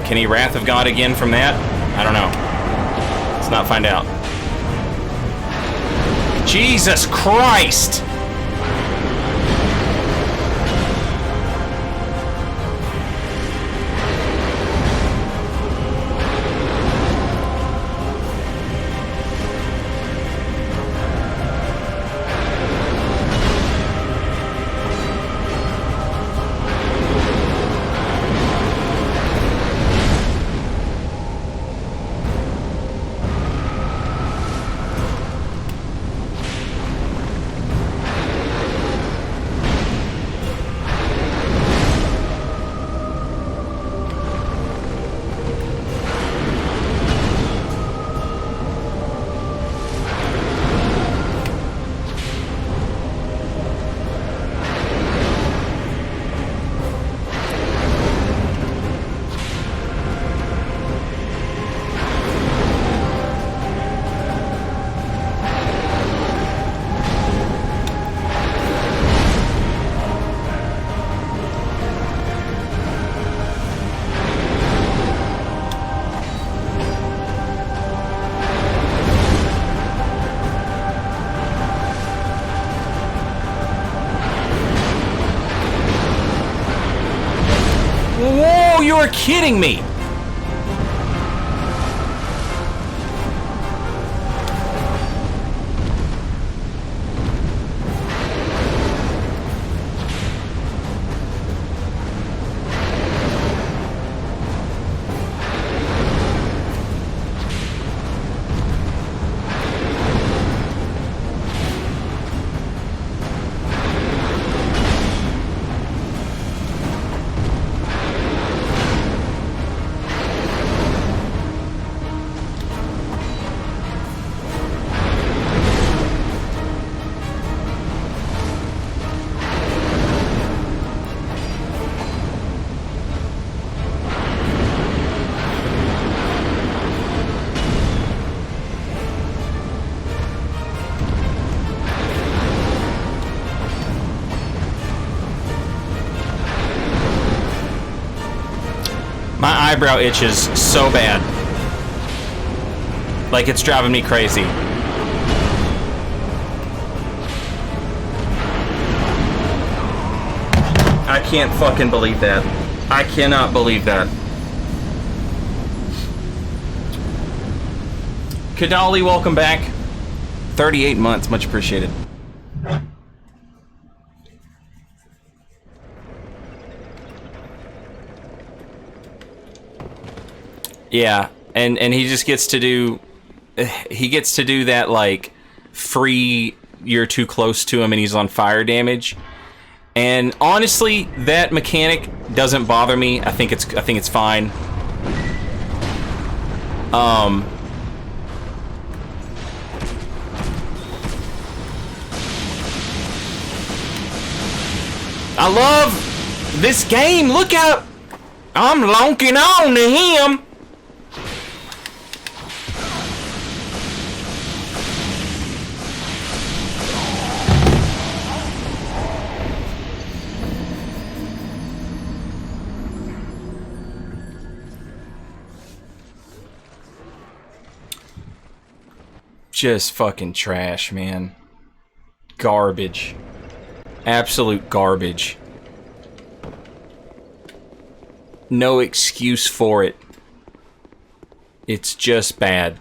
Can he Wrath of God again from that? I don't know. Let's not find out. Jesus Christ! Whoa, you are kidding me! My eyebrow itches so bad. Like, it's driving me crazy. I can't fucking believe that. I cannot believe that. Kadali, welcome back. 38 months, much appreciated. Yeah, and he just gets to do, he gets to do that, like, free, you're too close to him and he's on fire damage. And honestly, that mechanic doesn't bother me. I think it's fine. I love this game. Look out! I'm lonking on to him. just fucking trash, man. Garbage. Absolute garbage. No excuse for it. It's just bad.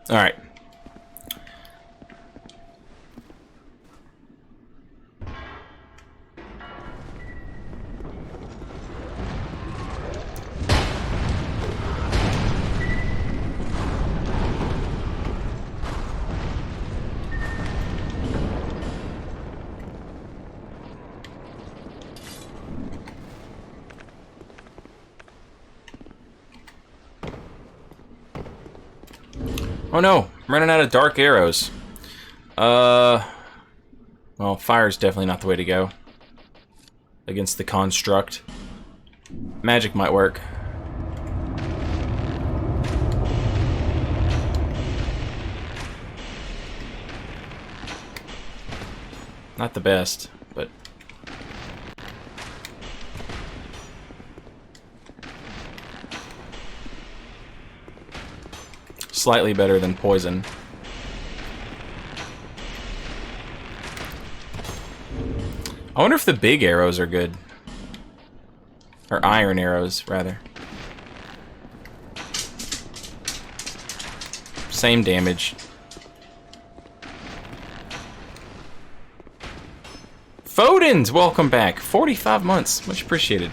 Alright. Oh no, I'm running out of dark arrows. Well, fire's definitely not the way to go. Against the construct. Magic might work. Not the best, but... slightly better than poison. I wonder if the big arrows are good. Or iron arrows, rather. Same damage. Fodens, welcome back. 45 months, much appreciated.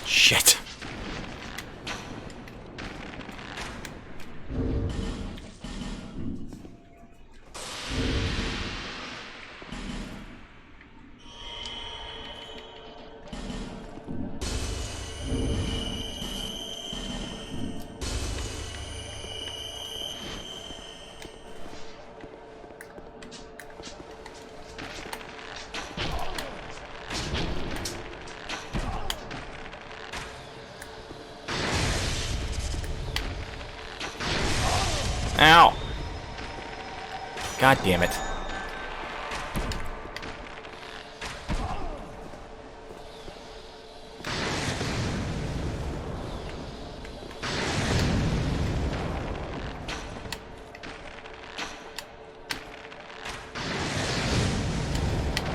Shit. Ow! God damn it.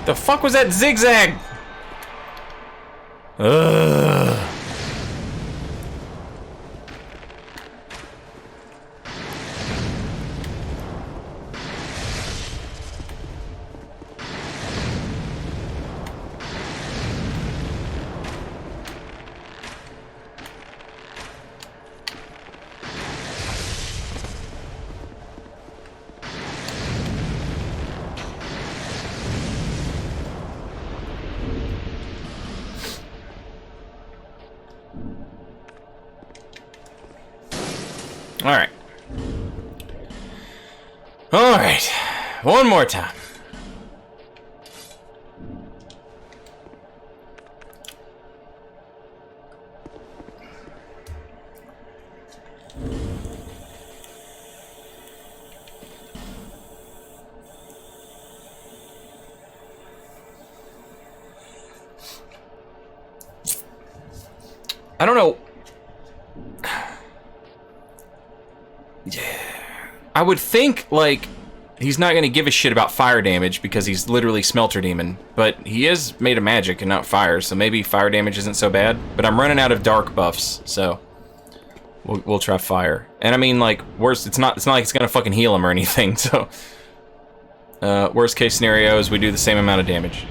The fuck was that zigzag? Ugh. Alright. Alright. One more time. I don't know. I would think, like, he's not going to give a shit about fire damage because he's literally Smelter Demon, but he is made of magic and not fire, so maybe fire damage isn't so bad. But I'm running out of dark buffs, so we'll try fire. And I mean, like, worst, it's not like it's going to fucking heal him or anything, so worst case scenario is we do the same amount of damage.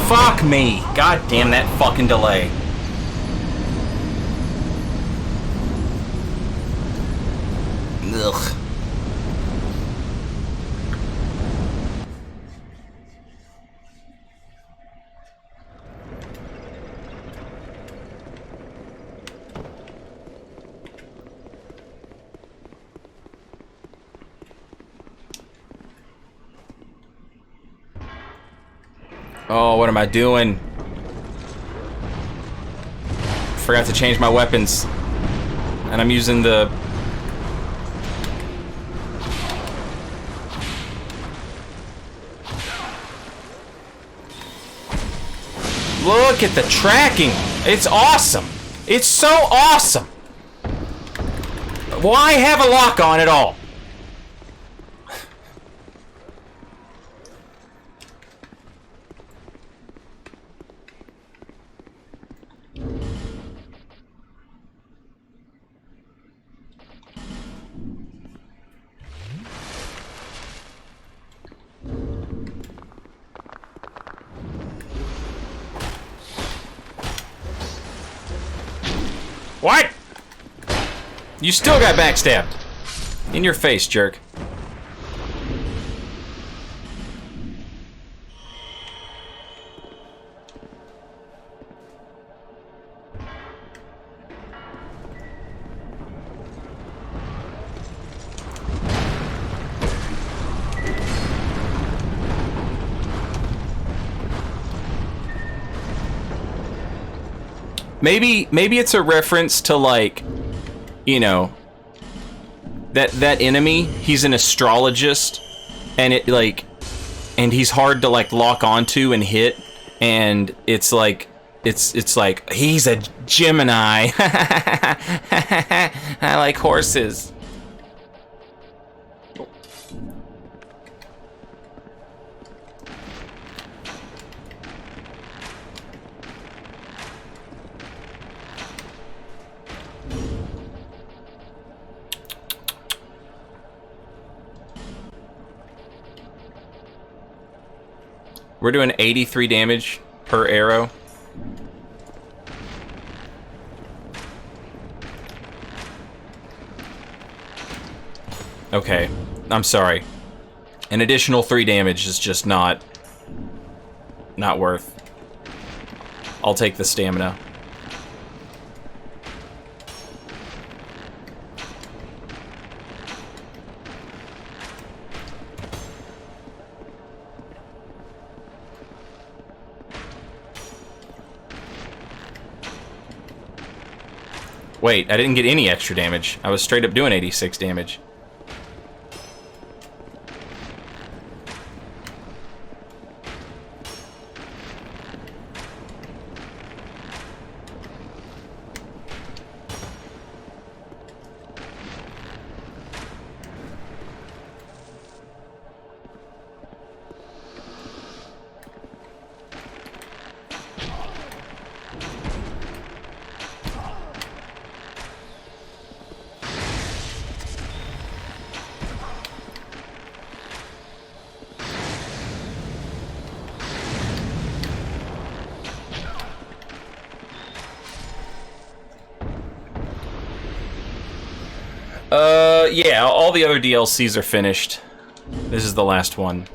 Fuck me. God damn that fucking delay. Ugh. Oh, what am I doing? Forgot to change my weapons. And I'm using the... Look at the tracking! It's awesome! It's so awesome! Why have a lock on at all? What? You still got backstabbed. In your face, jerk. Maybe it's a reference to, like, you know, that enemy, he's an astrologist, and it, like, and he's hard to, like, lock onto and hit, and it's like he's a Gemini. I like horses. We're doing 83 damage per arrow. Okay, I'm sorry. An additional 3 damage is just not worth. I'll take the stamina. Wait, I didn't get any extra damage. I was straight up doing 86 damage. Yeah, all the other DLCs are finished. This is the last one.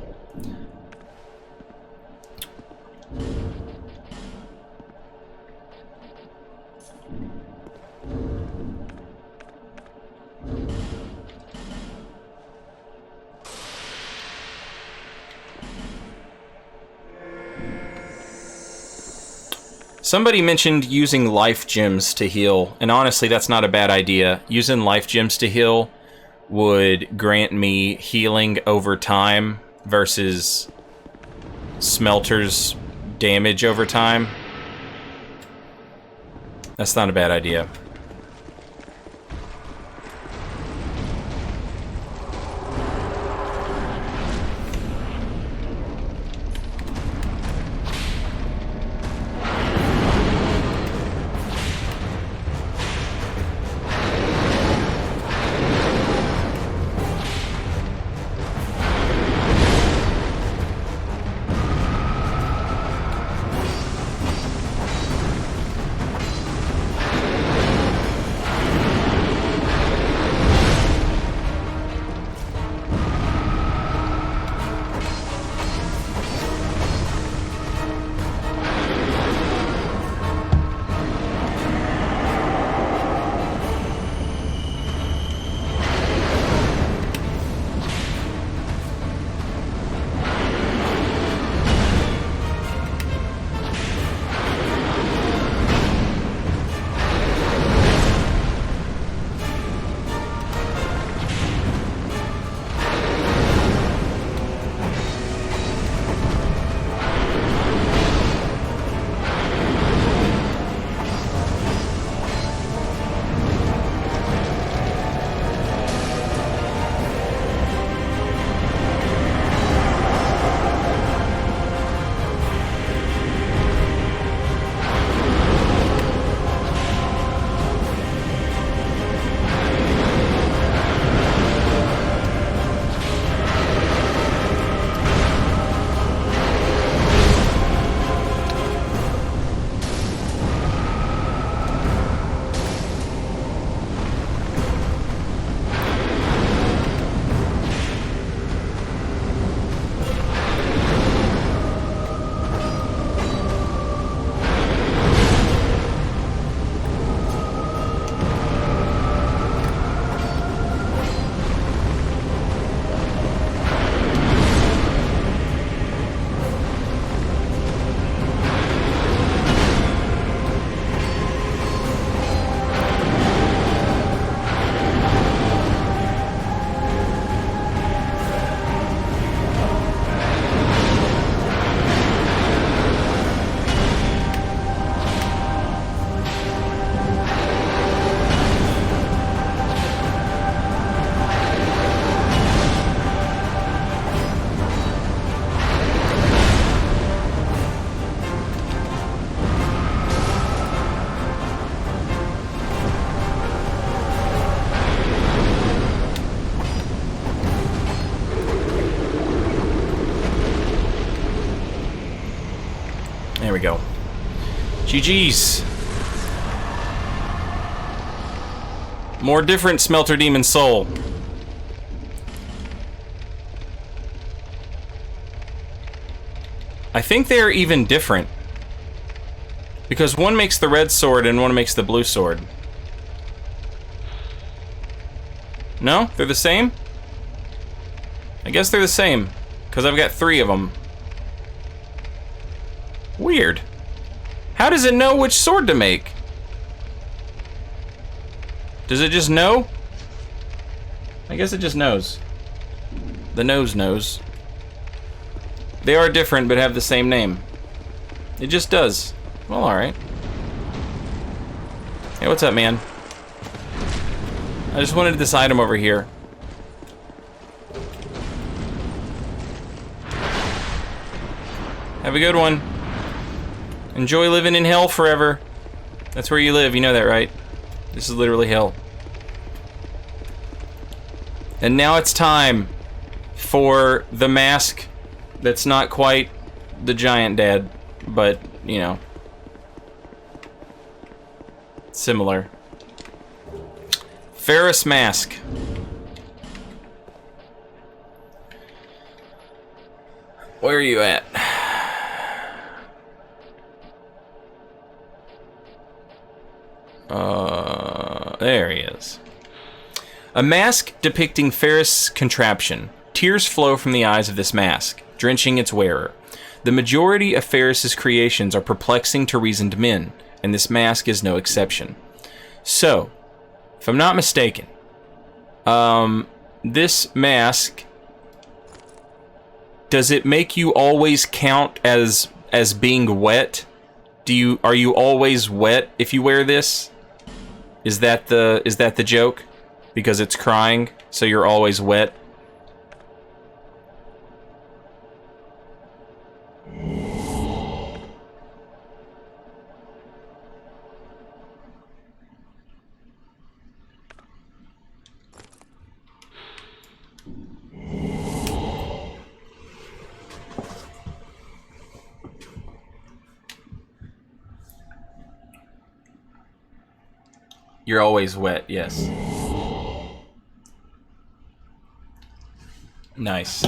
Somebody mentioned using life gems to heal, and honestly, that's not a bad idea. Using life gems to heal would grant me healing over time versus Smelter's damage over time. That's not a bad idea. There we go. GG's. More different Smelter Demon Soul. I think they're even different. Because one makes the red sword and one makes the blue sword. No? They're the same? I guess they're the same. Because I've got 3 of them. Weird. How does it know which sword to make? Does it just know? I guess it just knows. The nose knows. They are different, but have the same name. It just does. Well, alright. Hey, what's up, man? I just wanted this item over here. Have a good one. Enjoy living in hell forever. That's where you live, you know that, right? This is literally hell. And now it's time for the mask that's not quite the giant dad, but, you know, similar. Ferris mask. Where are you at? There he is. A mask depicting Ferris' contraption. Tears flow from the eyes of this mask, drenching its wearer. The majority of Ferris' creations are perplexing to reasoned men, and this mask is no exception. So, if I'm not mistaken, this mask, does it make you always count as being wet? Are you always wet if you wear this? Is that the joke? Because it's crying, so you're always wet? You're always wet, yes. Nice.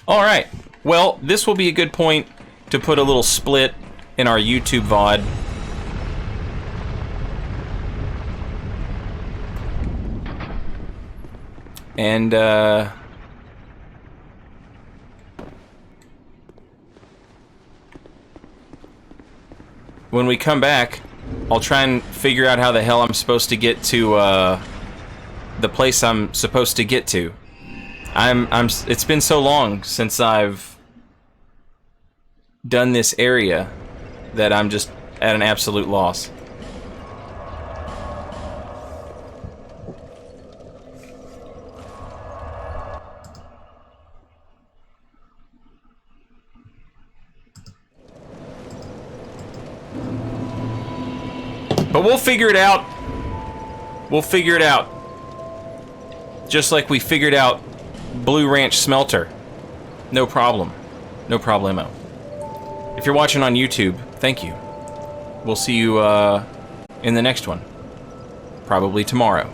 Alright, well, this will be a good point to put a little split in our YouTube VOD. And, when we come back, I'll try and figure out how the hell I'm supposed to get to, the place I'm supposed to get to. It's been so long since I've done this area that I'm just at an absolute loss. But we'll figure it out. We'll figure it out. Just like we figured out Blue Ranch Smelter. No problem. No problemo. If you're watching on YouTube, thank you. We'll see you in the next one. Probably tomorrow.